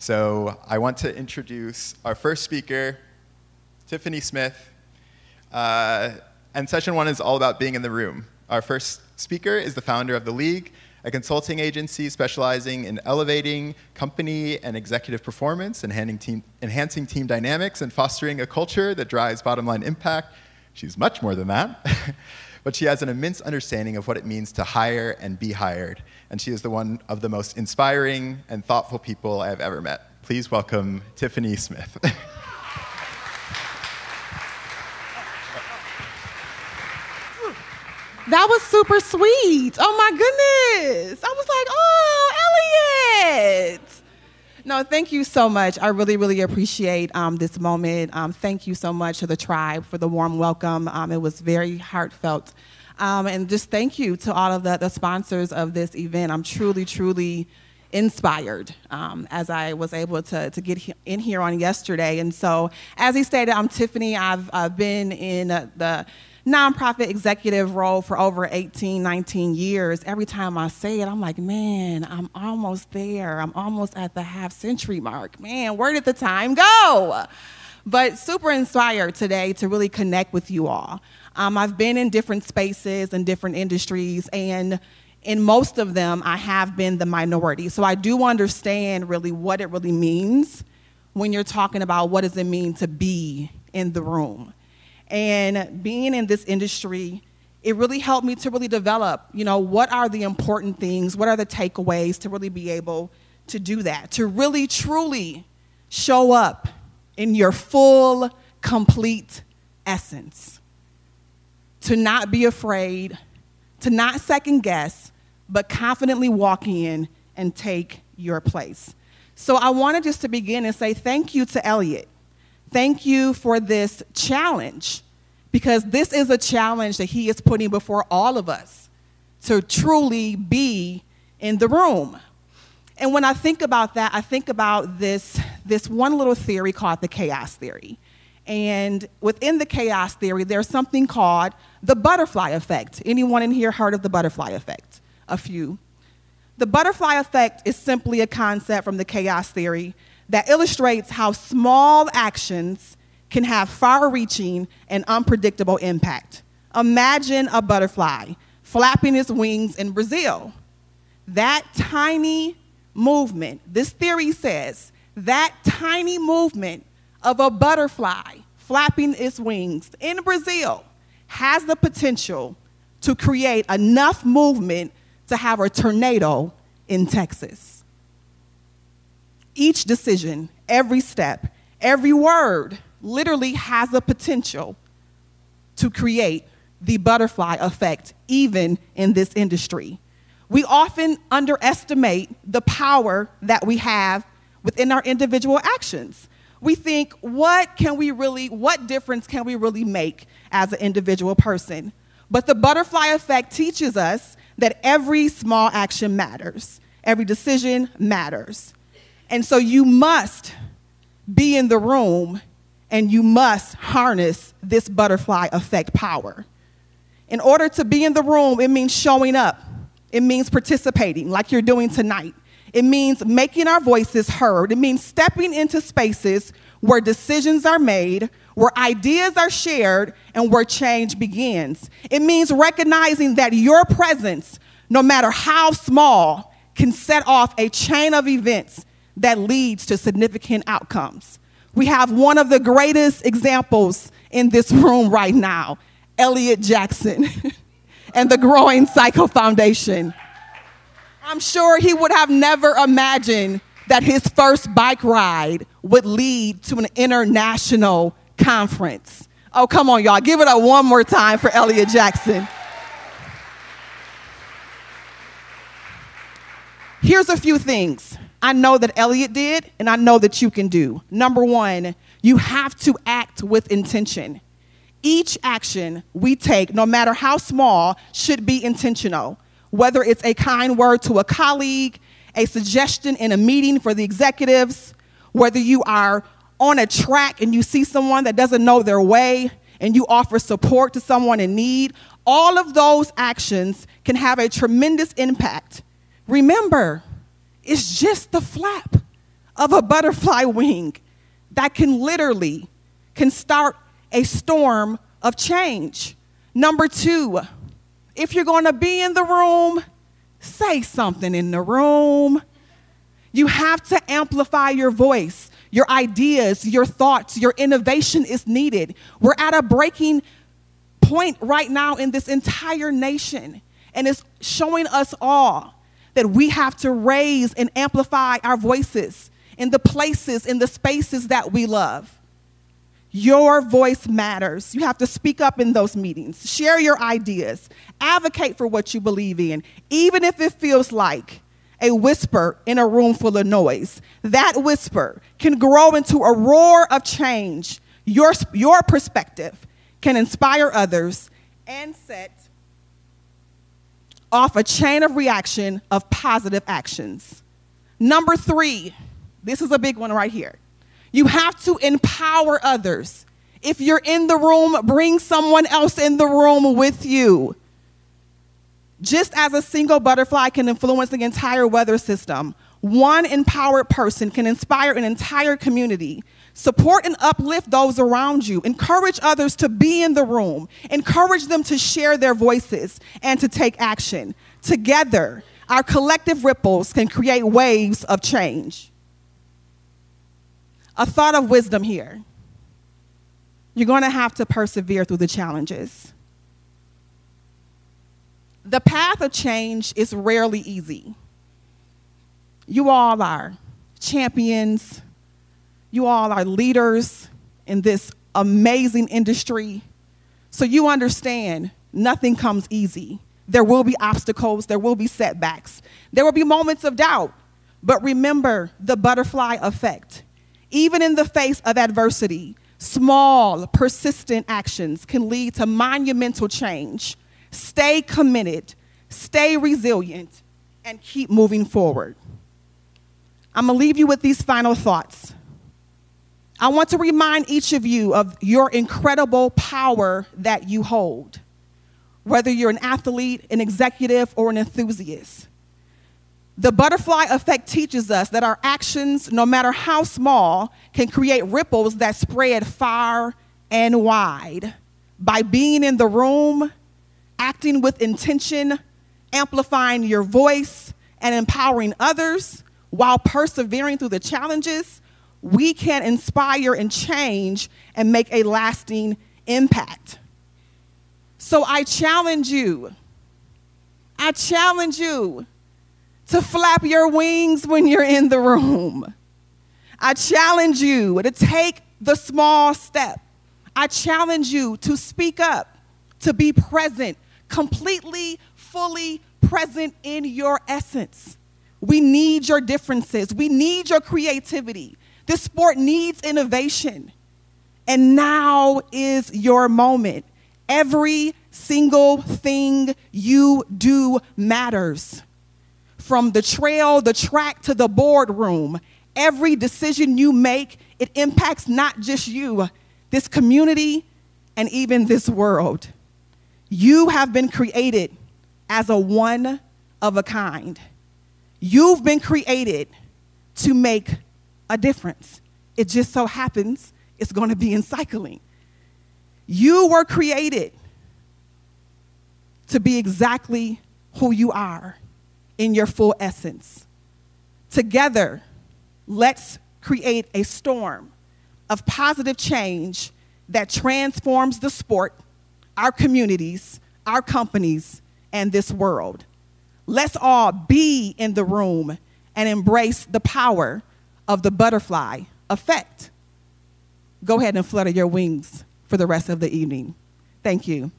So I want to introduce our first speaker, Tiffany Smith. And session one is all about being in the room. Our first speaker is the founder of The League, a consulting agency specializing in elevating company and executive performance, enhancing team dynamics, and fostering a culture that drives bottom-line impact. She's much more than that, but she has an immense understanding of what it means to hire and be hired, and she is one of the most inspiring and thoughtful people I have ever met. Please welcome Tiffany Smith. That was super sweet. Oh my goodness. I was like, oh, Elliot. No, thank you so much. I really, really appreciate this moment. Thank you so much to the tribe for the warm welcome. It was very heartfelt. And just thank you to all of the sponsors of this event. I'm truly, truly inspired as I was able to get in here on yesterday. And so, as he stated, I'm Tiffany. I've been in the nonprofit executive role for over 18, 19 years. Every time I say it, I'm like, man, I'm almost there. I'm almost at the half-century mark. Man, where did the time go? But super inspired today to really connect with you all. I've been in different spaces and different industries, and in most of them, I have been the minority. So I do understand really what it really means when you're talking about what does it mean to be in the room. And being in this industry, it really helped me to really develop, what are the important things, what are the takeaways to really be able to do that, to really, truly show up in your full, complete essence, to not be afraid, to not second guess, but confidently walk in and take your place. So I wanted just to begin and say thank you to Elliot. Thank you for this challenge, because this is a challenge that he is putting before all of us to truly be in the room. And when I think about that, I think about this one little theory called the chaos theory. And within the chaos theory, there's something called the butterfly effect. Anyone in here heard of the butterfly effect? A few. The butterfly effect is simply a concept from the chaos theory that illustrates how small actions can have far-reaching and unpredictable impact. Imagine a butterfly flapping its wings in Brazil. That tiny movement, this theory says, that tiny movement of a butterfly flapping its wings in Brazil has the potential to create enough movement to have a tornado in Texas. Each decision, every step, every word literally has the potential to create the butterfly effect, even in this industry. We often underestimate the power that we have within our individual actions. We think, what difference can we really make as an individual person? But the butterfly effect teaches us that every small action matters. Every decision matters. And so you must be in the room and you must harness this butterfly effect power. In order to be in the room, it means showing up. It means participating like you're doing tonight. It means making our voices heard. It means stepping into spaces where decisions are made, where ideas are shared, and where change begins. It means recognizing that your presence, no matter how small, can set off a chain of events that leads to significant outcomes. We have one of the greatest examples in this room right now, Elliot Jackson and the Growing Cycle Foundation. I'm sure he would have never imagined that his first bike ride would lead to an international conference. Oh, come on, y'all. Give it up one more time for Elliot Jackson. Here's a few things I know that Elliot did, and I know that you can do. Number one, you have to act with intention. Each action we take, no matter how small, should be intentional. Whether it's a kind word to a colleague, a suggestion in a meeting for the executives, whether you are on a track and you see someone that doesn't know their way and you offer support to someone in need, all of those actions can have a tremendous impact. Remember, it's just the flap of a butterfly wing that can start a storm of change. Number 2, if you're going to be in the room, say something in the room. You have to amplify your voice, your ideas, your thoughts, your innovation is needed. We're at a breaking point right now in this entire nation, and it's showing us all that we have to raise and amplify our voices in the places, in the spaces that we love. Your voice matters. You have to speak up in those meetings, share your ideas, advocate for what you believe in, even if it feels like a whisper in a room full of noise. That whisper can grow into a roar of change. Your perspective can inspire others and set off a chain of reaction of positive actions. Number 3, this is a big one right here. You have to empower others. If you're in the room, bring someone else in the room with you. Just as a single butterfly can influence the entire weather system, one empowered person can inspire an entire community. Support and uplift those around you. Encourage others to be in the room. Encourage them to share their voices and to take action. Together, our collective ripples can create waves of change. A thought of wisdom here. You're going to have to persevere through the challenges. The path of change is rarely easy. You all are champions. You all are leaders in this amazing industry. So you understand nothing comes easy. There will be obstacles. There will be setbacks. There will be moments of doubt. But remember the butterfly effect. Even in the face of adversity, small, persistent actions can lead to monumental change. Stay committed, stay resilient, and keep moving forward. I'm going to leave you with these final thoughts. I want to remind each of you of your incredible power that you hold, whether you're an athlete, an executive, or an enthusiast. The butterfly effect teaches us that our actions, no matter how small, can create ripples that spread far and wide. By being in the room, acting with intention, amplifying your voice, and empowering others while persevering through the challenges, we can inspire and change and make a lasting impact. So I challenge you to flap your wings when you're in the room. I challenge you to take the small step. I challenge you to speak up, to be present, completely, fully present in your essence. We need your differences. We need your creativity. This sport needs innovation. And now is your moment. Every single thing you do matters. From the trail, the track, to the boardroom, every decision you make, it impacts not just you, this community, and even this world. You have been created as a one of a kind. You've been created to make a difference. It just so happens it's going to be in cycling. You were created to be exactly who you are in your full essence. Together, let's create a storm of positive change that transforms the sport, our communities, our companies, and this world. Let's all be in the room and embrace the power of the butterfly effect. Go ahead and flutter your wings for the rest of the evening. Thank you.